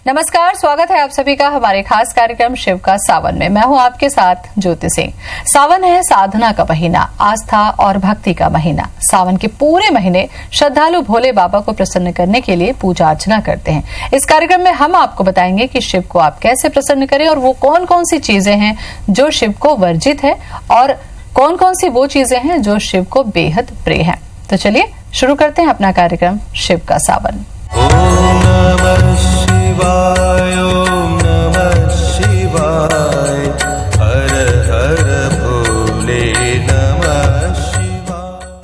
नमस्कार, स्वागत है आप सभी का हमारे खास कार्यक्रम शिव का सावन में। मैं हूं आपके साथ ज्योति सिंह। सावन है साधना का महीना, आस्था और भक्ति का महीना। सावन के पूरे महीने श्रद्धालु भोले बाबा को प्रसन्न करने के लिए पूजा अर्चना करते हैं। इस कार्यक्रम में हम आपको बताएंगे कि शिव को आप कैसे प्रसन्न करें और वो कौन कौन सी चीजें हैं जो शिव को वर्जित है और कौन कौन सी वो चीजें हैं जो शिव को बेहद प्रिय है। तो चलिए शुरू करते हैं अपना कार्यक्रम शिव का सावन। ओम नमः शिवाय, ओम नमः शिवाय, हर हर भोले नमः शिवाय।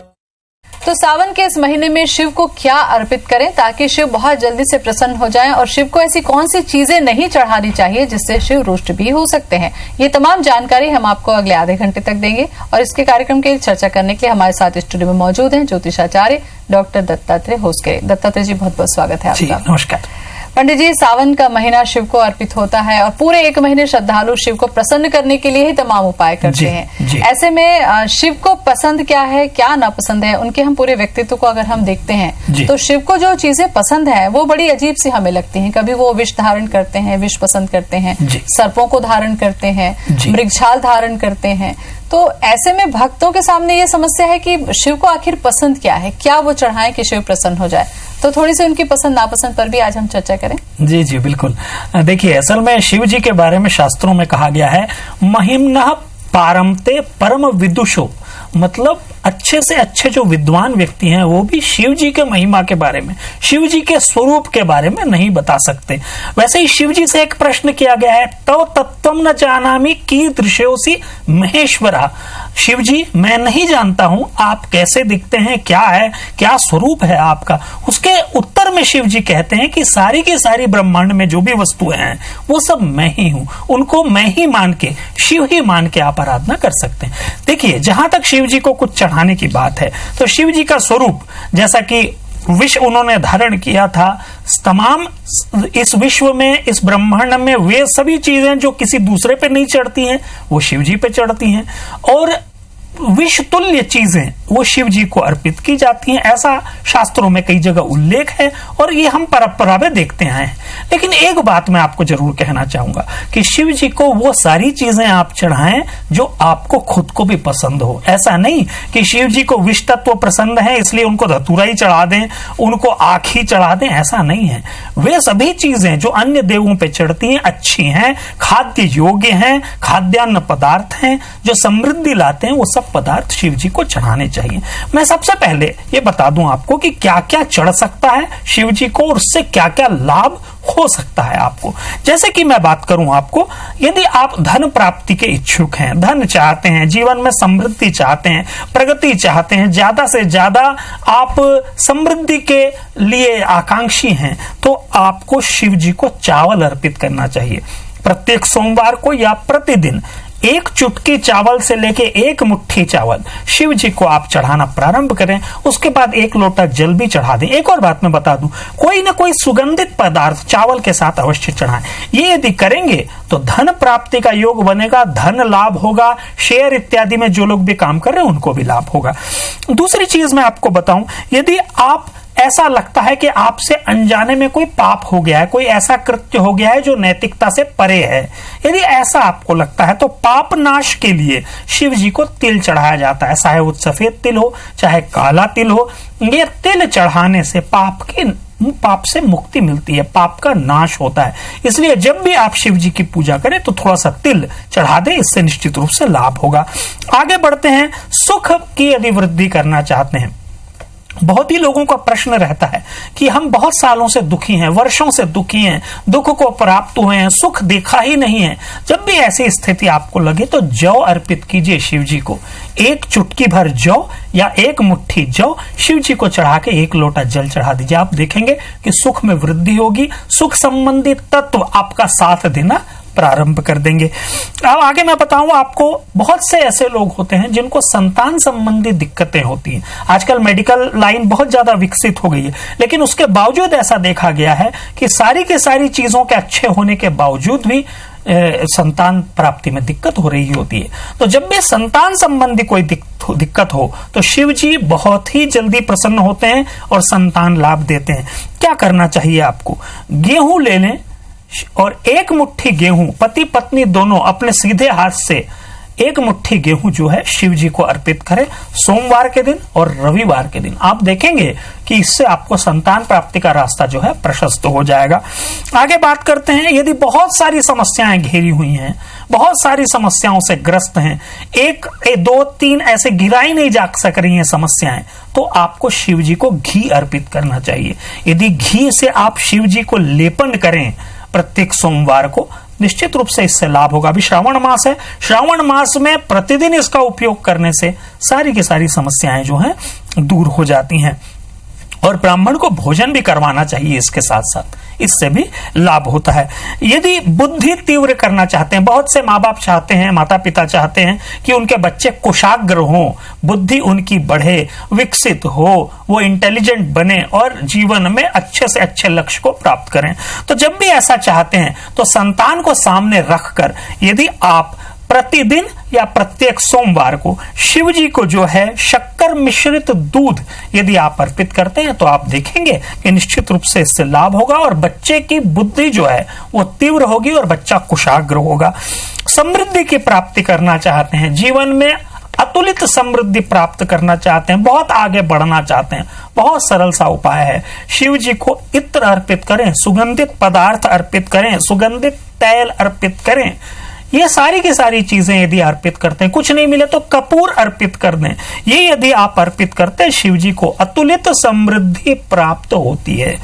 तो सावन के इस महीने में शिव को क्या अर्पित करें ताकि शिव बहुत जल्दी से प्रसन्न हो जाएं, और शिव को ऐसी कौन सी चीजें नहीं चढ़ानी चाहिए जिससे शिव रुष्ट भी हो सकते हैं। ये तमाम जानकारी हम आपको अगले आधे घंटे तक देंगे। और इसके कार्यक्रम की चर्चा करने के लिए हमारे साथ स्टूडियो में मौजूद हैं ज्योतिषाचार्य डॉक्टर दत्तात्रेय होसके। दत्तात्रेय जी, बहुत बहुत स्वागत है आपका। नमस्कार। पंडित जी, सावन का महीना शिव को अर्पित होता है और पूरे एक महीने श्रद्धालु शिव को प्रसन्न करने के लिए ही तमाम उपाय करते हैं। ऐसे में शिव को पसंद क्या है, क्या नापसंद है, उनके हम पूरे व्यक्तित्व को अगर हम देखते हैं तो शिव को जो चीजें पसंद है वो बड़ी अजीब सी हमें लगती हैं। कभी वो विष धारण करते हैं, विष पसंद करते हैं, सर्पों को धारण करते हैं, मृगछाल धारण करते हैं। तो ऐसे में भक्तों के सामने ये समस्या है कि शिव को आखिर पसंद क्या है, क्या वो चढ़ाएं कि शिव प्रसन्न हो जाए। तो थोड़ी सी उनकी पसंद नापसंद पर भी आज हम चर्चा करें। जी बिल्कुल। देखिए, असल में शिव जी के बारे में शास्त्रों में कहा गया है, महिम्नः पारमते परम विदुषो, मतलब अच्छे से अच्छे जो विद्वान व्यक्ति हैं वो भी शिव जी के महिमा के बारे में, शिव जी के स्वरूप के बारे में नहीं बता सकते। वैसे ही शिव जी से एक प्रश्न किया गया है, तव तत्वम न जानामि कीदृशोऽसि महेश्वरा। शिव जी, मैं नहीं जानता हूं आप कैसे दिखते हैं, क्या है, क्या स्वरूप है आपका। उसके उत्तर में शिव जी कहते हैं कि सारी की सारी ब्रह्मांड में जो भी वस्तुएं हैं वो सब मैं ही हूं, उनको मैं ही मान के, शिव ही मान के आप आराधना कर सकते हैं। देखिए, जहां तक शिव जी को कुछ चढ़ाने की बात है तो शिव जी का स्वरूप, जैसा कि विष उन्होंने धारण किया था, तमाम इस विश्व में, इस ब्रह्मांड में वे सभी चीजें जो किसी दूसरे पे नहीं चढ़ती हैं वो शिव जी पे चढ़ती हैं, और विष तुल्य चीजें वो शिव जी को अर्पित की जाती हैं। ऐसा शास्त्रों में कई जगह उल्लेख है और ये हम परंपरा में देखते हैं। लेकिन एक बात मैं आपको जरूर कहना चाहूंगा कि शिव जी को वो सारी चीजें आप चढ़ाएं जो आपको खुद को भी पसंद हो। ऐसा नहीं कि शिव जी को विष तत्व पसंद है इसलिए उनको धतूरा ही चढ़ा दें, उनको आँख ही चढ़ा दें, ऐसा नहीं है। वे सभी चीजें जो अन्य देवों पे चढ़ती हैं अच्छी हैं, खाद्य योग्य हैं, खाद्यान्न पदार्थ हैं जो समृद्धि लाते हैं, वो सब पदार्थ शिव जी को चढ़ाने चाहिए। मैं सबसे पहले ये बता दूं आपको कि क्या क्या चढ़ सकता है शिव जी को और उससे क्या क्या लाभ हो सकता है आपको। जैसे कि मैं बात करूं आपको, यदि आप धन प्राप्ति के इच्छुक हैं, धन चाहते हैं, जीवन में समृद्धि चाहते हैं, प्रगति चाहते हैं, ज्यादा से ज्यादा आप समृद्धि के लिए आकांक्षी हैं, तो आपको शिव जी को चावल अर्पित करना चाहिए। प्रत्येक सोमवार को या प्रतिदिन एक चुटकी चावल से लेके एक मुट्ठी चावल शिव जी को आप चढ़ाना प्रारंभ करें। उसके बाद एक लोटा जल भी चढ़ा दें। एक और बात मैं बता दूं, कोई ना कोई सुगंधित पदार्थ चावल के साथ अवश्य चढ़ाएं। ये यदि करेंगे तो धन प्राप्ति का योग बनेगा, धन लाभ होगा, शेयर इत्यादि में जो लोग भी काम कर रहे हैं उनको भी लाभ होगा। दूसरी चीज मैं आपको बताऊं, यदि आप ऐसा लगता है कि आपसे अनजाने में कोई पाप हो गया है, कोई ऐसा कृत्य हो गया है जो नैतिकता से परे है, यदि ऐसा आपको लगता है तो पाप नाश के लिए शिव जी को तिल चढ़ाया जाता है। चाहे वो सफेद तिल हो चाहे काला तिल हो, ये तिल चढ़ाने से पाप से मुक्ति मिलती है, पाप का नाश होता है। इसलिए जब भी आप शिव जी की पूजा करें तो थोड़ा सा तिल चढ़ा दें, इससे निश्चित रूप से लाभ होगा। आगे बढ़ते हैं। सुख की यदि वृद्धि करना चाहते हैं, बहुत ही लोगों का प्रश्न रहता है कि हम बहुत सालों से दुखी हैं, वर्षों से दुखी हैं, दुख को प्राप्त हुए हैं, सुख देखा ही नहीं है। जब भी ऐसी स्थिति आपको लगे तो जौ अर्पित कीजिए शिव जी को। एक चुटकी भर जौ या एक मुट्ठी जौ शिव जी को चढ़ा के एक लोटा जल चढ़ा दीजिए। आप देखेंगे कि सुख में वृद्धि होगी, सुख संबंधी तत्व आपका साथ देना प्रारंभ कर देंगे। अब आगे मैं बताऊं आपको, बहुत से ऐसे लोग होते हैं जिनको संतान संबंधी दिक्कतें होती हैं। आजकल मेडिकल लाइन बहुत ज्यादा विकसित हो गई है, लेकिन उसके बावजूद ऐसा देखा गया है कि सारी के सारी चीजों के अच्छे होने के बावजूद भी संतान प्राप्ति में दिक्कत हो रही होती है। तो जब भी संतान संबंधी कोई दिक्कत हो तो शिव जी बहुत ही जल्दी प्रसन्न होते हैं और संतान लाभ देते हैं। क्या करना चाहिए आपको? गेहूं ले लें, और एक मुट्ठी गेहूं पति पत्नी दोनों अपने सीधे हाथ से एक मुट्ठी गेहूं जो है शिव जी को अर्पित करें सोमवार के दिन और रविवार के दिन। आप देखेंगे कि इससे आपको संतान प्राप्ति का रास्ता जो है प्रशस्त हो जाएगा। आगे बात करते हैं, यदि बहुत सारी समस्याएं घेरी हुई हैं, बहुत सारी समस्याओं से ग्रस्त हैं, एक दो तीन ऐसे गिराई नहीं जा सक रही हैं समस्याएं, तो आपको शिव जी को घी अर्पित करना चाहिए। यदि घी से आप शिव जी को लेपन करें प्रत्येक सोमवार को, निश्चित रूप से इससे लाभ होगा। अभी श्रावण मास है, श्रावण मास में प्रतिदिन इसका उपयोग करने से सारी की सारी समस्याएं जो हैं दूर हो जाती हैं। और ब्राह्मण को भोजन भी करवाना चाहिए इसके साथ साथ, इससे भी लाभ होता है। यदि बुद्धि तीव्र करना चाहते हैं, बहुत से माँ बाप चाहते हैं, माता पिता चाहते हैं कि उनके बच्चे कुशाग्र हों, बुद्धि उनकी बढ़े, विकसित हो, वो इंटेलिजेंट बने और जीवन में अच्छे से अच्छे लक्ष्य को प्राप्त करें। तो जब भी ऐसा चाहते हैं तो संतान को सामने रखकर यदि आप प्रतिदिन या प्रत्येक सोमवार को शिव जी को जो है शक्कर मिश्रित दूध यदि आप अर्पित करते हैं तो आप देखेंगे कि निश्चित रूप से इससे लाभ होगा और बच्चे की बुद्धि जो है वो तीव्र होगी और बच्चा कुशाग्र होगा। समृद्धि की प्राप्ति करना चाहते हैं, जीवन में अतुलित समृद्धि प्राप्त करना चाहते हैं, बहुत आगे बढ़ना चाहते हैं, बहुत सरल सा उपाय है। शिव जी को इत्र अर्पित करें, सुगंधित पदार्थ अर्पित करें, सुगंधित तैल अर्पित करें। ये सारी की सारी चीजें यदि अर्पित करते हैं, कुछ नहीं मिले तो कपूर अर्पित कर दें। ये यदि आप अर्पित करते हैं शिव जी को, अतुलित समृद्धि प्राप्त होती है।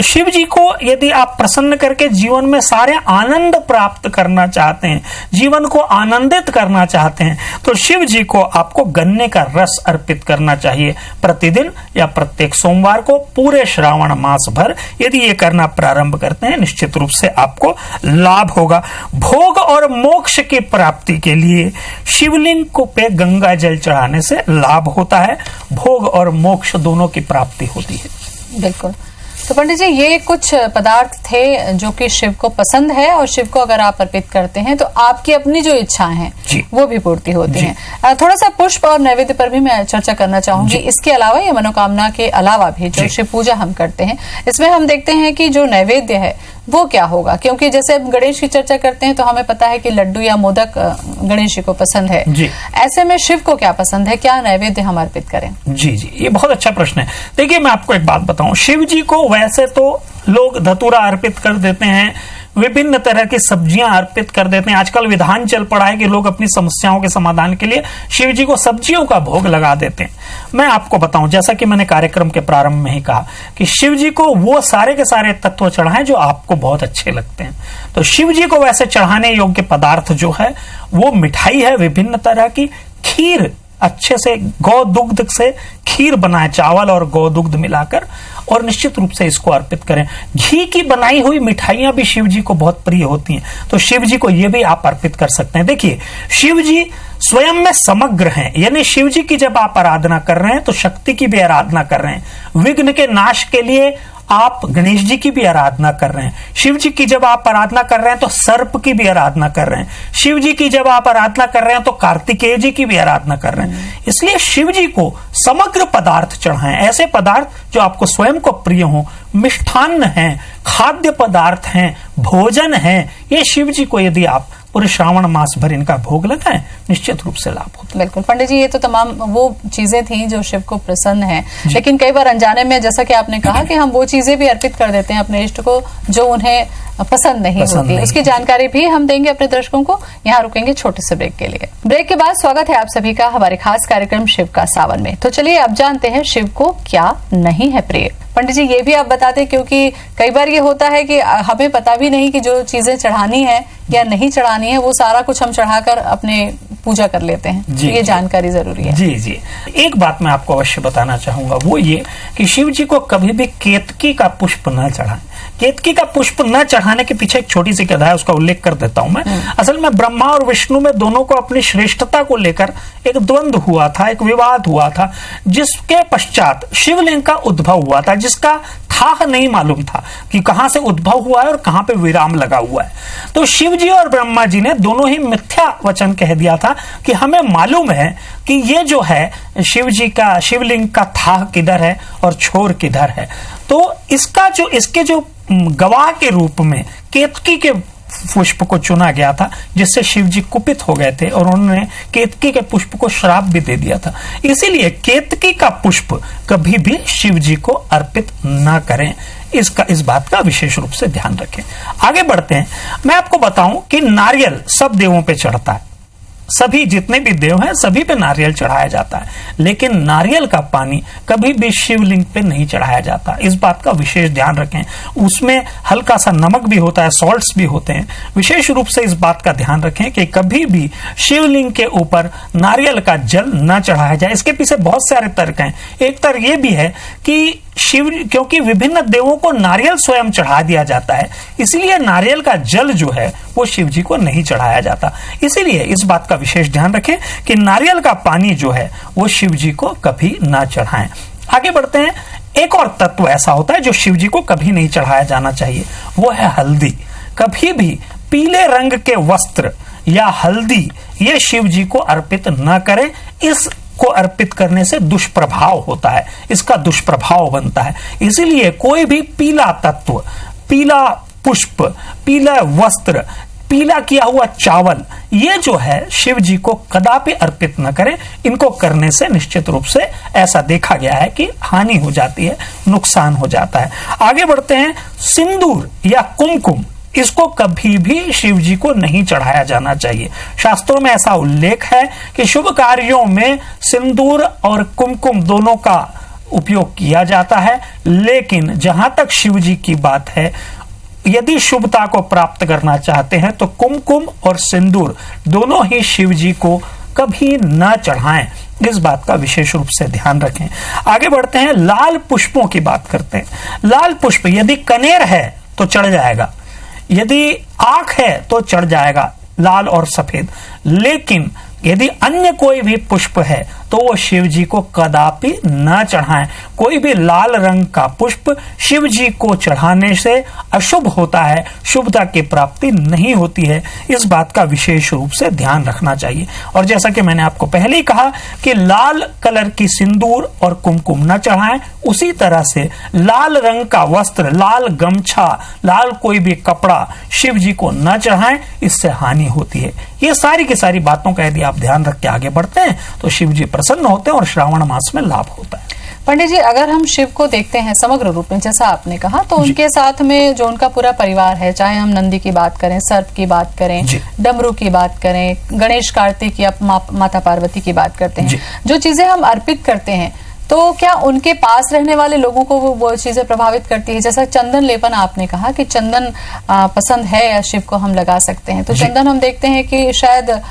शिव जी को यदि आप प्रसन्न करके जीवन में सारे आनंद प्राप्त करना चाहते हैं, जीवन को आनंदित करना चाहते हैं, तो शिव जी को आपको गन्ने का रस अर्पित करना चाहिए प्रतिदिन या प्रत्येक सोमवार को। पूरे श्रावण मास भर यदि ये करना प्रारंभ करते हैं, निश्चित रूप से आपको लाभ होगा। भोग और मोक्ष की प्राप्ति के लिए शिवलिंग को पे गंगा जल चढ़ाने से लाभ होता है। भोग और मोक्ष दोनों की प्राप्ति होती है। बिल्कुल। तो पंडित जी, ये कुछ पदार्थ थे जो कि शिव को पसंद है और शिव को अगर आप अर्पित करते हैं तो आपकी अपनी जो इच्छाएं हैं वो भी पूर्ति होती हैं। थोड़ा सा पुष्प और नैवेद्य पर भी मैं चर्चा करना चाहूंगी। इसके अलावा, ये मनोकामना के अलावा भी जो शिव पूजा हम करते हैं, इसमें हम देखते हैं कि जो नैवेद्य है वो क्या होगा, क्योंकि जैसे अब गणेश की चर्चा करते हैं तो हमें पता है कि लड्डू या मोदक गणेश जी को पसंद है। ऐसे में शिव को क्या पसंद है, क्या नैवेद्य हम अर्पित करें? जी, ये बहुत अच्छा प्रश्न है। देखिए, मैं आपको एक बात बताऊं, शिव जी को वैसे तो लोग धतूरा अर्पित कर देते हैं, विभिन्न तरह की सब्जियां अर्पित कर देते हैं। आजकल विधान चल पड़ा है कि लोग अपनी समस्याओं के समाधान के लिए शिव जी को सब्जियों का भोग लगा देते हैं। मैं आपको बताऊं, जैसा कि मैंने कार्यक्रम के प्रारंभ में ही कहा कि शिव जी को वो सारे के सारे तत्व चढ़ाएं जो आपको बहुत अच्छे लगते हैं। तो शिव जी को वैसे चढ़ाने योग्य पदार्थ जो है वो मिठाई है, विभिन्न तरह की खीर, अच्छे से गौ दुग्ध से खीर बनाए, चावल और गौ दुग्ध मिलाकर, और निश्चित रूप से इसको अर्पित करें। घी की बनाई हुई मिठाइयां भी शिव जी को बहुत प्रिय होती हैं, तो शिव जी को ये भी आप अर्पित कर सकते हैं। देखिए, शिव जी स्वयं में समग्र हैं, यानी शिव जी की जब आप आराधना कर रहे हैं तो शक्ति की भी आराधना कर रहे हैं। विघ्न के नाश के लिए आप गणेश जी की भी आराधना कर रहे हैं। शिव जी की जब आप आराधना कर रहे हैं तो सर्प की भी आराधना कर रहे हैं। शिव जी की जब आप आराधना कर रहे हैं तो कार्तिकेय जी की भी आराधना कर रहे हैं। इसलिए शिव जी को समग्र पदार्थ चढ़ाएं, ऐसे पदार्थ जो आपको स्वयं को प्रिय हो। मिष्ठान्न है, खाद्य पदार्थ हैं, भोजन है, ये शिव जी को यदि आप पूरे श्रावण मास भर इनका भोग लगाएं, निश्चित रूप से लाभ होता है। बिल्कुल पंडित जी, ये तो तमाम वो चीजें थी जो शिव को प्रसन्न है, लेकिन कई बार अनजाने में, जैसा कि आपने कहा, कि हम वो चीजें भी अर्पित कर देते हैं अपने इष्ट को जो उन्हें पसंद नहीं होती। उसकी जानकारी भी हम देंगे अपने दर्शकों को। यहाँ रुकेंगे छोटे से ब्रेक के लिए। ब्रेक के बाद स्वागत है आप सभी का हमारे खास कार्यक्रम शिव का सावन में। तो चलिए अब जानते हैं शिव को क्या नहीं है प्रिय। पंडित जी, ये भी आप बताते, क्योंकि कई बार ये होता है कि हमें पता भी नहीं कि जो चीजें चढ़ानी है या नहीं चढ़ानी है, वो सारा कुछ हम चढ़ाकर अपने पूजा कर लेते हैं। तो ये जानकारी जरूरी है। जी, एक बात मैं आपको अवश्य बताना चाहूंगा, वो ये कि शिव जी को कभी भी केतकी का पुष्प न चढ़ाएं। केतकी का पुष्प न चढ़ाने के पीछे एक छोटी सी कथा है, उसका उल्लेख कर देता हूं मैं। असल में ब्रह्मा और विष्णु में दोनों को अपनी श्रेष्ठता को लेकर एक द्वंद्व हुआ था, एक विवाद हुआ था, जिसके पश्चात शिवलिंग का उद्भव हुआ था, जिसका था नहीं मालूम था कि कहां से उद्भव हुआ है और कहां पे विराम लगा हुआ है। तो शिव जी और ब्रह्मा जी ने दोनों ही मिथ्या वचन कह दिया था कि हमें मालूम है कि ये जो है शिव जी का, शिवलिंग का था किधर है और छोर किधर है। तो इसके जो गवाह के रूप में केतकी के पुष्प को चुना गया था, जिससे शिव जी कुपित हो गए थे और उन्होंने केतकी के पुष्प को श्राप भी दे दिया था। इसीलिए केतकी का पुष्प कभी भी शिव जी को अर्पित ना करें, इस बात का विशेष रूप से ध्यान रखें। आगे बढ़ते हैं। मैं आपको बताऊं कि नारियल सब देवों पे चढ़ता है, सभी जितने भी देव हैं सभी पे नारियल चढ़ाया जाता है, लेकिन नारियल का पानी कभी भी शिवलिंग पे नहीं चढ़ाया जाता। इस बात का विशेष ध्यान रखें। उसमें हल्का सा नमक भी होता है, सॉल्ट्स भी होते हैं। विशेष रूप से इस बात का ध्यान रखें कि कभी भी शिवलिंग के ऊपर नारियल का जल न चढ़ाया जाए। इसके पीछे बहुत सारे तर्क हैं। एक तर्क ये भी है कि क्योंकि विभिन्न देवों को नारियल स्वयं चढ़ा दिया जाता है, इसलिए नारियल का जल जो है वो शिव जी को नहीं चढ़ाया जाता। इसीलिए इस बात का विशेष ध्यान रखें कि नारियल का पानी जो है वो शिव जी को कभी ना चढ़ाएं। आगे बढ़ते हैं। एक और तत्व ऐसा होता है जो शिव जी को कभी नहीं चढ़ाया जाना चाहिए, वो है हल्दी। कभी भी पीले रंग के वस्त्र या हल्दी ये शिव जी को अर्पित न करें। इस को अर्पित करने से दुष्प्रभाव होता है, इसका दुष्प्रभाव बनता है। इसीलिए कोई भी पीला तत्व, पीला पुष्प, पीला वस्त्र, पीला किया हुआ चावल, ये जो है शिव जी को कदापि अर्पित न करें। इनको करने से निश्चित रूप से ऐसा देखा गया है कि हानि हो जाती है, नुकसान हो जाता है। आगे बढ़ते हैं। सिंदूर या कुमकुम, इसको कभी भी शिव जी को नहीं चढ़ाया जाना चाहिए। शास्त्रों में ऐसा उल्लेख है कि शुभ कार्यों में सिंदूर और कुमकुम दोनों का उपयोग किया जाता है, लेकिन जहां तक शिव जी की बात है, यदि शुभता को प्राप्त करना चाहते हैं तो कुमकुम और सिंदूर दोनों ही शिव जी को कभी न चढ़ाएं। इस बात का विशेष रूप से ध्यान रखें। आगे बढ़ते हैं। लाल पुष्पों की बात करते हैं। लाल पुष्प यदि कनेर है तो चढ़ जाएगा, यदि आंख है तो चढ़ जाएगा, लाल और सफेद। लेकिन यदि अन्य कोई भी पुष्प है तो वो शिव जी को कदापि न चढ़ाएं। कोई भी लाल रंग का पुष्प शिव जी को चढ़ाने से अशुभ होता है, शुभता की प्राप्ति नहीं होती है। इस बात का विशेष रूप से ध्यान रखना चाहिए। और जैसा कि मैंने आपको पहले ही कहा कि लाल कलर की सिंदूर और कुमकुम न चढ़ाएं, उसी तरह से लाल रंग का वस्त्र, लाल गमछा, लाल कोई भी कपड़ा शिव जी को न चढ़ाएं, इससे हानि होती है। ये सारी की सारी बातों का यदि आप ध्यान रख के आगे बढ़ते हैं तो शिव जी प्रसन्न होते हैं और श्रावण मास में लाभ होता है। पंडित जी, अगर हम शिव को देखते हैं समग्र रूप में, जैसा आपने कहा, तो उनके साथ में जो उनका पूरा परिवार है, चाहे हम नंदी की बात करें, सर्प की बात करें, डमरू की बात करें, गणेश, कार्तिक या माता पार्वती की बात करते हैं, जो चीजें हम अर्पित करते हैं, तो क्या उनके पास रहने वाले लोगों को वो चीजें प्रभावित करती है? जैसा चंदन लेपन आपने कहा कि चंदन पसंद है शिव को, हम लगा सकते हैं, तो चंदन हम देखते हैं कि शायद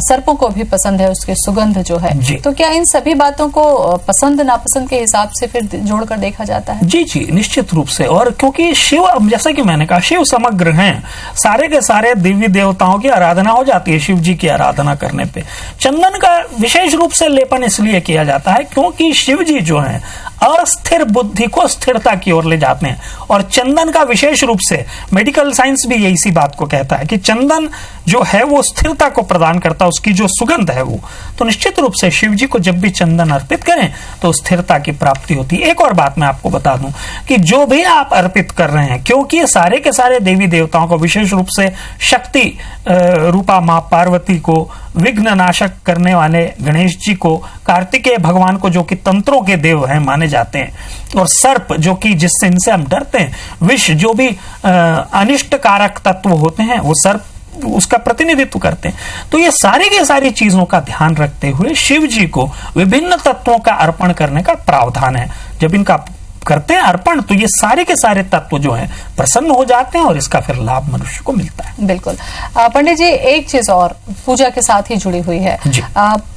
सर्पों को भी पसंद है, उसकी सुगंध जो है। तो क्या इन सभी बातों को पसंद नापसंद के हिसाब से फिर जोड़कर देखा जाता है? जी जी, निश्चित रूप से। और क्योंकि शिव, जैसा कि मैंने कहा, शिव समग्र हैं, सारे के सारे देवी देवताओं की आराधना हो जाती है शिव जी की आराधना करने पे। चंदन का विशेष रूप से लेपन इसलिए किया जाता है क्योंकि शिव जी जो है अस्थिर बुद्धि को स्थिरता की ओर ले जाते हैं। और चंदन का विशेष रूप से मेडिकल साइंस भी इसी बात को कहता है कि चंदन जो है वो स्थिरता को प्रदान करता है, उसकी जो सुगंध है वो। तो निश्चित रूप से शिव जी को जब भी चंदन अर्पित करें तो स्थिरता की प्राप्ति होती है। एक और बात मैं आपको बता दूं कि जो भी आप अर्पित कर रहे हैं, क्योंकि सारे के सारे देवी देवताओं को, विशेष रूप से शक्ति रूपा मां पार्वती को, विघ्न नाशक करने वाले गणेश जी को, कार्तिकेय भगवान को जो कि तंत्रों के देव हैं माने जाते हैं, और सर्प जो कि जिससे इनसे हम डरते हैं, विष जो भी अनिष्ट कारक तत्व होते हैं, वो सर्प उसका प्रतिनिधित्व करते हैं। तो ये सारी की सारी चीजों का ध्यान रखते हुए शिव जी को विभिन्न तत्वों का अर्पण करने का प्रावधान है। जब इनका करते हैं अर्पण तो ये सारे के सारे तत्व जो हैं प्रसन्न हो जाते हैं और इसका फिर लाभ मनुष्य को मिलता है। बिल्कुल। पंडित जी, एक चीज और पूजा के साथ ही जुड़ी हुई है,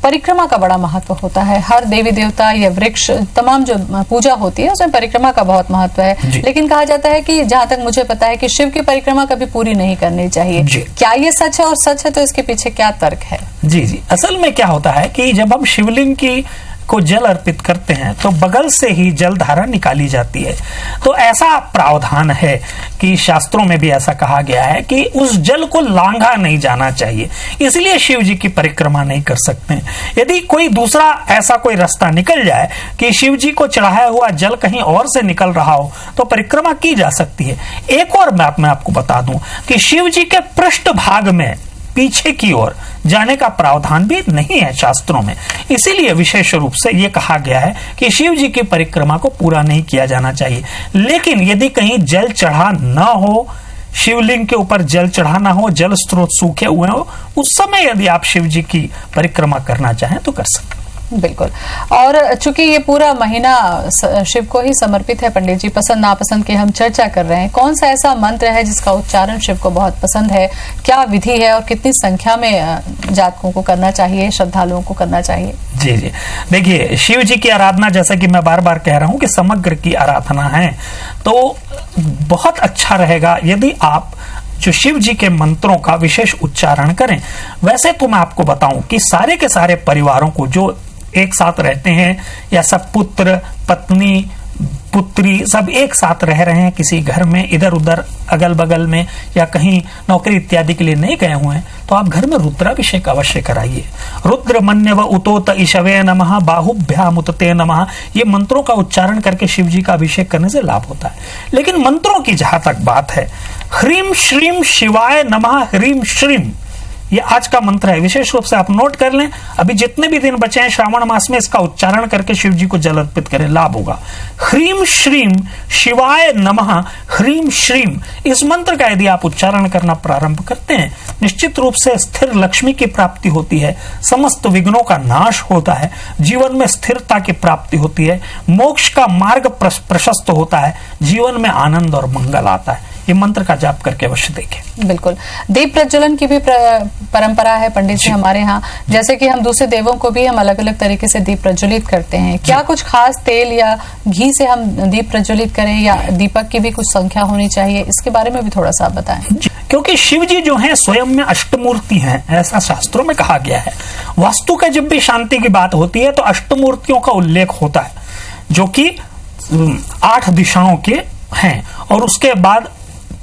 परिक्रमा का बड़ा महत्व होता है। हर देवी देवता या वृक्ष, तमाम जो पूजा होती है उसमें परिक्रमा का बहुत महत्व है। लेकिन कहा जाता है कि जहां तक मुझे पता है कि शिव की परिक्रमा कभी पूरी नहीं करनी चाहिए। क्या ये सच है? और सच है तो इसके पीछे क्या तर्क है? जी जी, असल में क्या होता है कि जब हम शिवलिंग की को जल अर्पित करते हैं तो बगल से ही जल धारा निकाली जाती है। तो ऐसा प्रावधान है कि शास्त्रों में भी ऐसा कहा गया है कि उस जल को लांघा नहीं जाना चाहिए, इसलिए शिव जी की परिक्रमा नहीं कर सकते। यदि कोई दूसरा ऐसा कोई रास्ता निकल जाए कि शिव जी को चढ़ाया हुआ जल कहीं और से निकल रहा हो तो परिक्रमा की जा सकती है। एक और बात मैं आपको बता दूं कि शिव जी के पृष्ठ भाग में पीछे की ओर जाने का प्रावधान भी नहीं है शास्त्रों में, इसीलिए विशेष रूप से यह कहा गया है कि शिव जी की परिक्रमा को पूरा नहीं किया जाना चाहिए। लेकिन यदि कहीं जल चढ़ा न हो, शिवलिंग के ऊपर जल चढ़ाना हो, जल स्रोत सूखे हुए हो, उस समय यदि आप शिव जी की परिक्रमा करना चाहें तो कर सकते हैं। बिल्कुल। और चूंकि ये पूरा महीना शिव को ही समर्पित है पंडित जी, पसंद नापसंद की हम चर्चा कर रहे हैं, कौन सा ऐसा मंत्र है जिसका उच्चारण शिव को बहुत पसंद है, क्या विधि है और कितनी संख्या में जातकों को करना चाहिए, श्रद्धालुओं को करना चाहिए? जी जी, देखिए शिव जी की आराधना, जैसा कि मैं बार बार कह रहा हूं कि समग्र की आराधना है, तो बहुत अच्छा रहेगा यदि आप जो शिव जी के मंत्रों का विशेष उच्चारण करें। वैसे तो मैं आपको बताऊं कि सारे के सारे परिवारों को जो एक साथ रहते हैं या सब पुत्र पत्नी पुत्री सब एक साथ रह रहे हैं किसी घर में, इधर उधर अगल बगल में या कहीं नौकरी इत्यादि के लिए नहीं गए हुए हैं, तो आप घर में रुद्राभिषेक अवश्य कराइए। रुद्र मन्यव उतोत ईशवे नमः बाहुभ्याम उतते नमः, ये मंत्रों का उच्चारण करके शिव जी का अभिषेक करने से लाभ होता है। लेकिन मंत्रों की जहां तक बात है, ह्रीम श्रीम शिवाय नमः, ह्रीम श्रीम, ये आज का मंत्र है, विशेष रूप से आप नोट कर लें। अभी जितने भी दिन बचे हैं श्रावण मास में, इसका उच्चारण करके शिव जी को जल अर्पित करें, लाभ होगा। ह्रीम श्रीम शिवाय नमः, ह्रीम श्रीम, इस मंत्र का यदि आप उच्चारण करना प्रारंभ करते हैं, निश्चित रूप से स्थिर लक्ष्मी की प्राप्ति होती है, समस्त विघ्नों का नाश होता है, जीवन में स्थिरता की प्राप्ति होती है, मोक्ष का मार्ग प्रशस्त होता है, जीवन में आनंद और मंगल आता है। ये मंत्र का जाप करके अवश्य देखें। बिल्कुल। दीप प्रज्वलन की भी परंपरा है पंडित जी हमारे यहाँ, जैसे कि हम दूसरे देवों को भी हम अलग अलग तरीके से दीप प्रज्वलित करते हैं, क्या कुछ खास तेल या घी से हम दीप प्रज्वलित करें या दीपक की भी कुछ संख्या होनी चाहिए, इसके बारे में भी थोड़ा सा बताएं। क्योंकि शिव जी जो हैं स्वयं में अष्टमूर्ति हैं, ऐसा शास्त्रों में कहा गया है। वास्तु का जब भी शांति की बात होती है तो अष्टमूर्तियों का उल्लेख होता है, जो कि 8 दिशाओं के हैं, और उसके बाद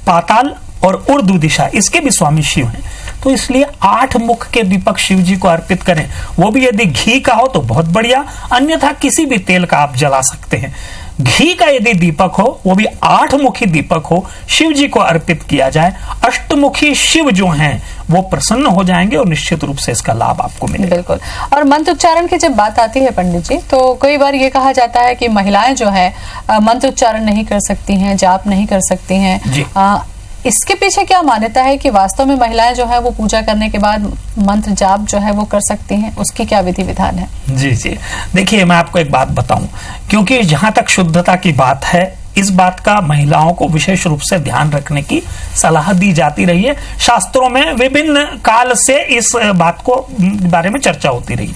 पाताल और उर्दू दिशा, इसके भी स्वामी शिव हैं। तो इसलिए 8 मुख के दीपक शिव जी को अर्पित करें, वो भी यदि घी का हो तो बहुत बढ़िया, अन्यथा किसी भी तेल का आप जला सकते हैं। घी का यदि दीपक हो, वो भी 8 मुखी दीपक हो, शिव जी को अर्पित किया जाए, अष्टमुखी शिव जो हैं वो प्रसन्न हो जाएंगे और निश्चित रूप से इसका लाभ आपको मिलेगा। बिल्कुल। और मंत्र उच्चारण की जब बात आती है पंडित जी, तो कई बार ये कहा जाता है कि महिलाएं जो है मंत्र उच्चारण नहीं कर सकती हैं, जाप नहीं कर सकती हैं, इसके पीछे क्या मान्यता है कि वास्तव में महिलाएं जो है वो पूजा करने के बाद मंत्र जाप जो है वो कर सकती हैं, उसकी क्या विधि विधान है? जी जी, देखिए मैं आपको एक बात बताऊं, क्योंकि जहां तक शुद्धता की बात है, इस बात का महिलाओं को विशेष रूप से ध्यान रखने की सलाह दी जाती रही है। शास्त्रों में विभिन्न काल से इस बात को बारे में चर्चा होती रही।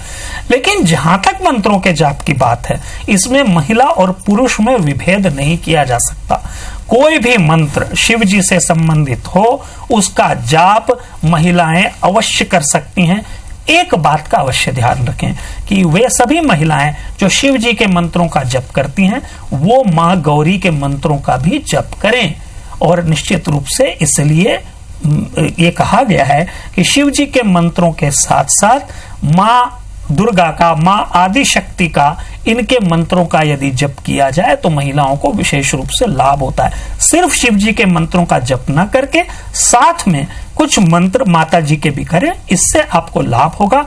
लेकिन जहां तक मंत्रों के जाप की बात है, इसमें महिला और पुरुष में विभेद नहीं किया जा सकता। कोई भी मंत्र शिव जी से संबंधित हो, उसका जाप महिलाएं अवश्य कर सकती हैं। एक बात का अवश्य ध्यान रखें कि वे सभी महिलाएं जो शिव जी के मंत्रों का जप करती हैं, वो मां गौरी के मंत्रों का भी जप करें। और निश्चित रूप से इसलिए ये कहा गया है कि शिव जी के मंत्रों के साथ साथ मां दुर्गा का, मां आदि शक्ति का, इनके मंत्रों का यदि जप किया जाए तो महिलाओं को विशेष रूप से लाभ होता है। सिर्फ शिव जी के मंत्रों का जप न करके साथ में कुछ मंत्र माता जी के भी करें, इससे आपको लाभ होगा।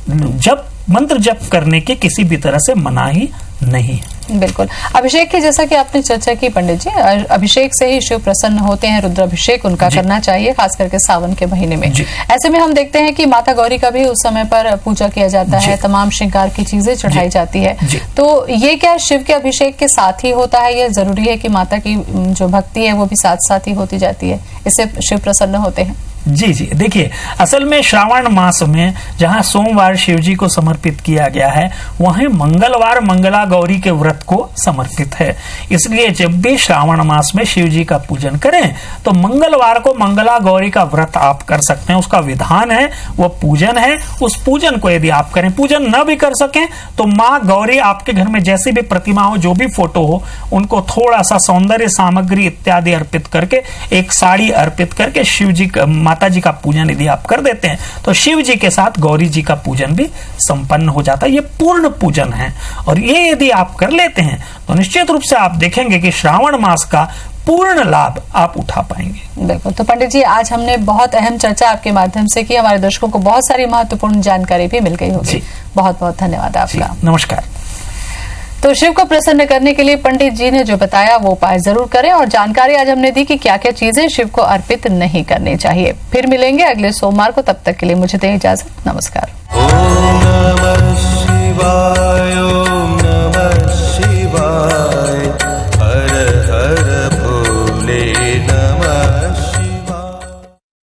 जब मंत्र जप करने की किसी भी तरह से मनाही नहीं है। बिल्कुल। अभिषेक की जैसा कि आपने चर्चा की पंडित जी, अभिषेक से ही शिव प्रसन्न होते हैं, रुद्राभिषेक उनका करना चाहिए, खास करके सावन के महीने में। ऐसे में हम देखते हैं कि माता गौरी का भी उस समय पर पूजा किया जाता है, तमाम श्रृंगार की चीजें चढ़ाई जाती है। तो ये क्या शिव के अभिषेक के साथ ही होता है, या जरूरी है कि माता की जो भक्ति है वो भी साथ साथ ही होती जाती है, इससे शिव प्रसन्न होते हैं? जी जी, देखिए असल में श्रावण मास में जहाँ सोमवार शिव जी को समर्पित किया गया है, वहीं मंगलवार मंगला गौरी के व्रत को समर्पित है। इसलिए जब भी श्रावण मास में शिव जी का पूजन करें तो मंगलवार को मंगला गौरी का व्रत आप कर सकते हैं। उसका विधान है, वो पूजन है। उस पूजन को यदि आप करें, पूजन न भी कर सकें तो माँ गौरी आपके घर में जैसी भी प्रतिमा हो, जो भी फोटो हो, उनको थोड़ा सा सौंदर्य सामग्री इत्यादि अर्पित करके, एक साड़ी अर्पित करके शिव जी माता जी का पूजन यदि आप कर देते हैं तो शिव जी के साथ गौरी जी का पूजन भी संपन्न हो जाता है। ये पूर्ण पूजन है और ये यदि आप कर लेते हैं तो निश्चित रूप से आप देखेंगे कि श्रावण मास का पूर्ण लाभ आप उठा पाएंगे। बिल्कुल। तो पंडित जी, आज हमने बहुत अहम चर्चा आपके माध्यम से की, हमारे दर्शकों को बहुत सारी महत्वपूर्ण जानकारी भी मिल गई होगी। बहुत बहुत धन्यवाद आपका। नमस्कार। तो शिव को प्रसन्न करने के लिए पंडित जी ने जो बताया वो उपाय जरूर करें, और जानकारी आज हमने दी कि क्या क्या चीजें शिव को अर्पित नहीं करनी चाहिए। फिर मिलेंगे अगले सोमवार को, तब तक के लिए मुझे दें इजाजत। नमस्कार।